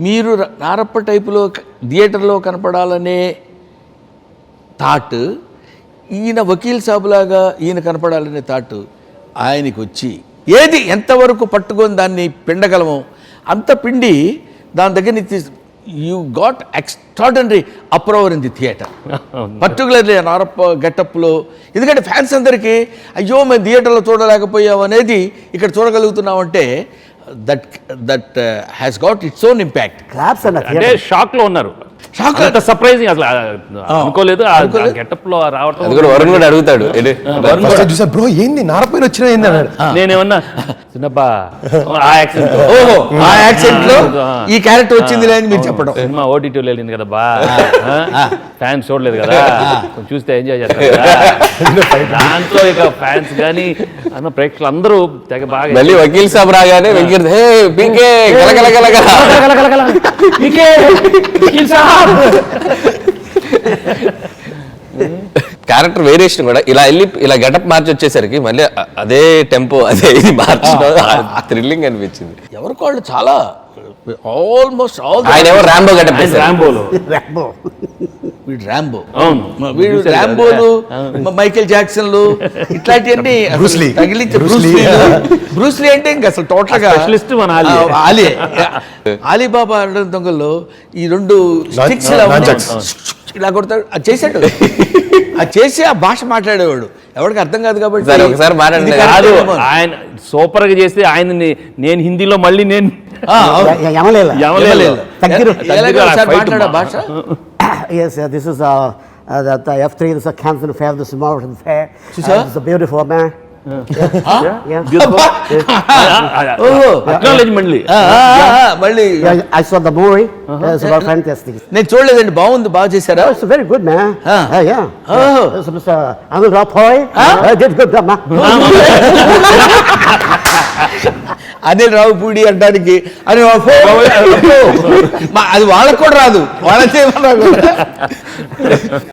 మీరు నారప్ప టైపులో థియేటర్లో కనపడాలనే థాట్, ఈయన వకీల్ సాబులాగా ఈయన కనపడాలనే థాట్ ఆయనకి వచ్చి ఏది ఎంతవరకు పట్టుకొని దాన్ని పిండగలమో అంత పిండి దాని దగ్గర నుంచి you got extraordinary approval in the theatre, particularly Narappa గెటప్లో. ఎందుకంటే ఫ్యాన్స్ అందరికీ అయ్యో మేము థియేటర్లో చూడలేకపోయాం అనేది ఇక్కడ చూడగలుగుతున్నామంటే that has got its own impact. అంటే షాక్లో ఉన్నారు, సర్ప్రైజింగ్, అసలు అనుకోలేదు గెటప్ లో రావటం. వరుణ్ కూడా అడుగుతాడు బ్రో ఏంది నారపైన వచ్చినా ఏంది అన్నాడు. నేనేమన్నా చిన్నప్ప ఆ యాక్సెంట్ లో ఈ క్యారెక్టర్ వచ్చింది అని మీరు చెప్పడం. సినిమా ఓటీటీలో వెళ్ళింది కదా బా, ఫ్యాన్స్ చూడలేదు కదా, చూస్తే ఎంజాయ్ చేస్తారు కదా. దాంట్లో ఇక ఫ్యాన్స్ కానీ అన్న ప్రేక్షకులు అందరూ తెగ బాగా. మళ్ళీ వకీల్ సాబ్ రాగానే వెంకట్ హే పీకే క్యారెక్టర్ వేరియేషన్ కూడా ఇలా వెళ్ళి ఇలా గెటప్ మార్చి వచ్చేసరికి మళ్ళీ అదే టెంపో అదే ఇది మార్చడం థ్రిల్లింగ్ అనిపించింది. ఎవరికి వాళ్ళు చాలా ఆల్మోస్ట్ ఆల్ ఆయన ఎవరు ర్యాంబో గెటప్, ర్యాంబోలో వీడు ర్యాంబో, అవును వీడు ర్యాంబోలు, మైకేల్ జాక్సన్లు ఇట్లాంటివన్నీ తగిలించి బ్రూస్లీ అంటే ఇంకా అసలు టోటల్ గా అలీబాబా అడగడం దొంగల్లో ఈ రెండు స్టిక్స్ ఇలా కొడతాడు, అది చేశాడు. అది చేసి ఆ భాష మాట్లాడేవాడు, ఎవరికి అర్థం కాదు కాబట్టి ఒకసారి కాదు. ఆయన సూపర్ గా చేస్తే ఆయన్ని నేను హిందీలో మళ్ళీ నేను మాట్లాడే భాష. Yes, this is the F3. This is a Canton fair. This is Morton fair. This is a beautiful man. మళ్ళీ I saw the movie. It's about fantastic. నేను చూడలేదండి, బాగుంది, బాగా చేశారా? It's very good, man. Yeah. It's Mr. Anil Rapoy. Did good, man. Anil Ravipudi అంటానికి అని అది వాళ్ళకు కూడా రాదు, వాళ్ళ చేయమన్నా కూడా.